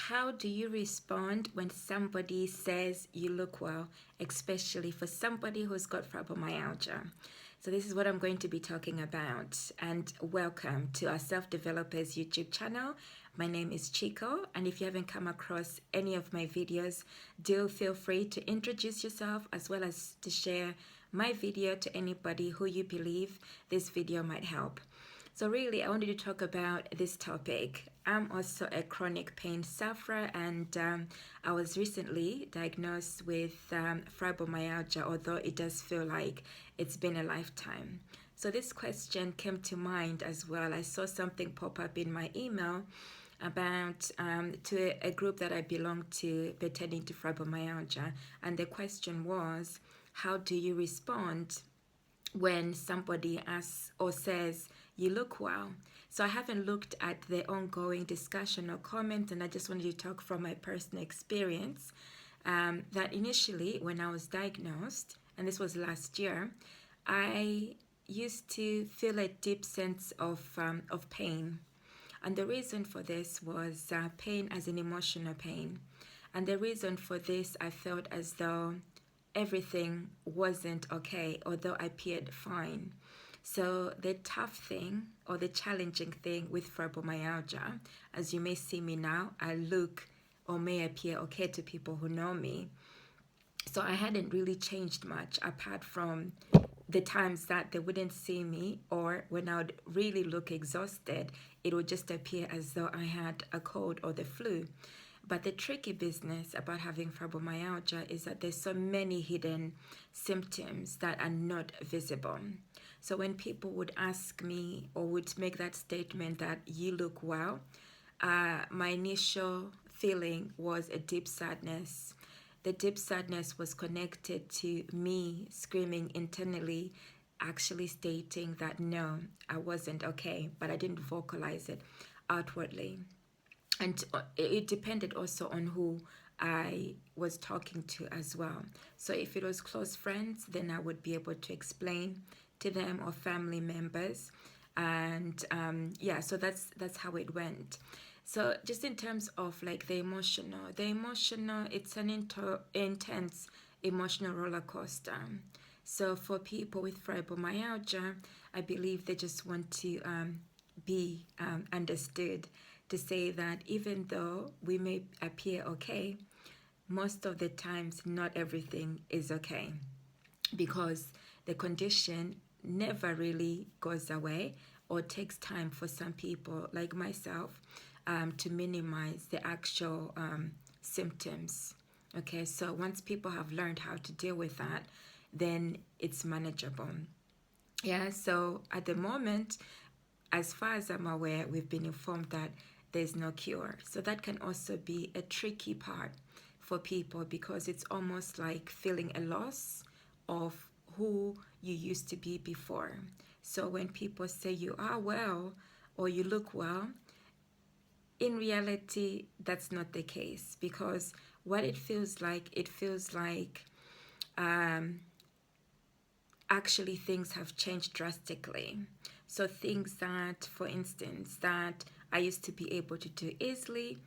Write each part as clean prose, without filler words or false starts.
How do you respond when somebody says you look well, especially for somebody who's got fibromyalgia? So this is what I'm going to be talking about. And welcome to our Self-Developers YouTube channel. My name is Chiko, and if you haven't come across any of my videos, do feel free to introduce yourself as well as to share my video to anybody who you believe this video might help. So really, I wanted to talk about this topic. I'm also a chronic pain sufferer, and I was recently diagnosed with fibromyalgia, although it does feel like it's been a lifetime. So this question came to mind as well. I saw something pop up in my email about to a group that I belong to pertaining to fibromyalgia, and the question was, how do you respond when somebody asks or says you look well? So I haven't looked at the ongoing discussion or comment, and I just wanted to talk from my personal experience that initially when I was diagnosed, and this was last year, I used to feel a deep sense of pain. And the reason for this was pain as an emotional pain. And the reason for this, I felt as though everything wasn't okay, although I appeared fine. So the tough thing or the challenging thing with fibromyalgia, as you may see me now, I look or may appear okay to people who know me. So I hadn't really changed much apart from the times that they wouldn't see me, or when I would really look exhausted, it would just appear as though I had a cold or the flu. But the tricky business about having fibromyalgia is that there's so many hidden symptoms that are not visible. So when people would ask me or would make that statement that you look well, my initial feeling was a deep sadness. The deep sadness was connected to me screaming internally, actually stating that no, I wasn't okay, but I didn't vocalize it outwardly. And it depended also on who I was talking to as well. So if it was close friends, then I would be able to explain to them, or family members. And yeah, so that's how it went. So just in terms of like the emotional, it's an intense emotional roller coaster. So for people with fibromyalgia, I believe they just want to be understood, to say that even though we may appear okay, most of the times not everything is okay, because the condition never really goes away, or takes time for some people like myself to minimize the actual symptoms. Okay, so once people have learned how to deal with that, then it's manageable. Yeah, so at the moment, as far as I'm aware, we've been informed that there's no cure. So that can also be a tricky part for people, because it's almost like feeling a loss of who you used to be before. So when people say you are well or you look well, in reality, that's not the case, because what it feels like actually things have changed drastically. So things that, for instance, that I used to be able to do easily,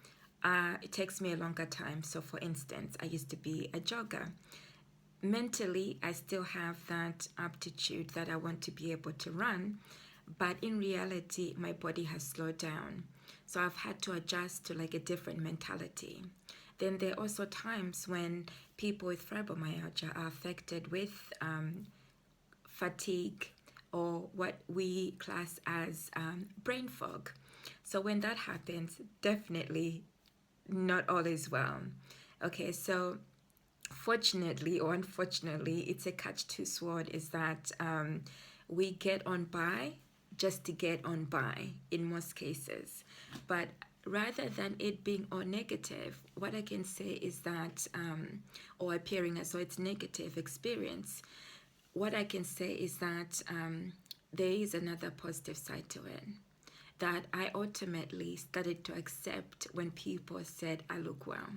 it takes me a longer time. So for instance, I used to be a jogger. Mentally, I still have that aptitude that I want to be able to run, but in reality, my body has slowed down. So I've had to adjust to like a different mentality. Then there are also times when people with fibromyalgia are affected with fatigue, or what we class as brain fog. So when that happens, definitely not all is well. Okay, so fortunately or unfortunately, it's a catch-two sword, is that we get on by just to get on by in most cases. But rather than it being all negative, what I can say is that, or appearing as though it's negative experience, what I can say is that there is another positive side to it, that I ultimately started to accept when people said I look well.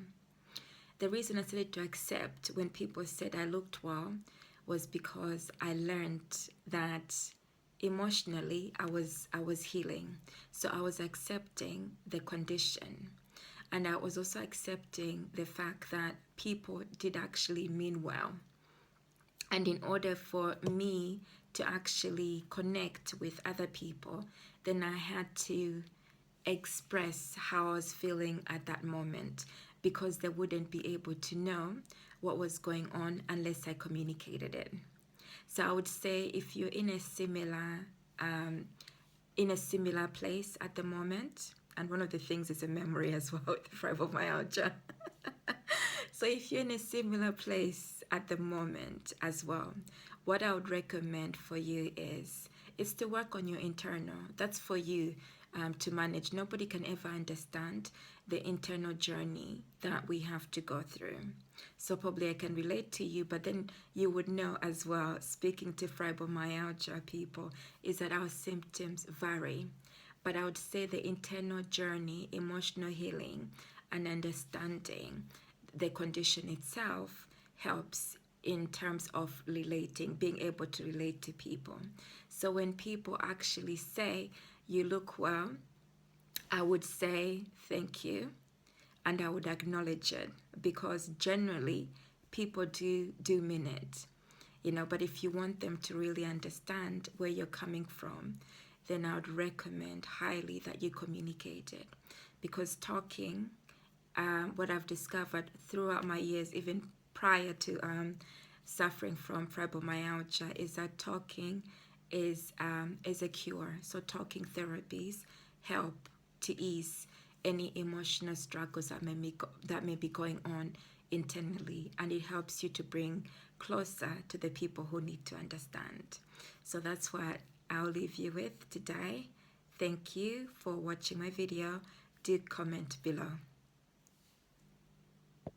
The reason I started to accept when people said I looked well was because I learned that emotionally I was healing. So I was accepting the condition. And I was also accepting the fact that people did actually mean well. And in order for me to actually connect with other people, then I had to express how I was feeling at that moment, because they wouldn't be able to know what was going on unless I communicated it. So I would say, if you're in a similar place at the moment, and one of the things is a memory as well with fibromyalgia. So if you're in a similar place at the moment as well, what I would recommend for you is to work on your internal. That's for you to manage. Nobody can ever understand the internal journey that we have to go through. So probably I can relate to you, but then you would know as well, speaking to fibromyalgia people, is that our symptoms vary. But I would say the internal journey, emotional healing, and understanding the condition itself helps in terms of relating, being able to relate to people. So when people actually say, you look well, I would say thank you, and I would acknowledge it, because generally people do mean it, but if you want them to really understand where you're coming from, then I would recommend highly that you communicate it. Because talking, what I've discovered throughout my years, even prior to suffering from fibromyalgia, is that talking is a cure. So talking therapies help to ease any emotional struggles that may be going on internally, and it helps you to bring closer to the people who need to understand. So that's what I'll leave you with today. Thank you for watching my video. Do comment below.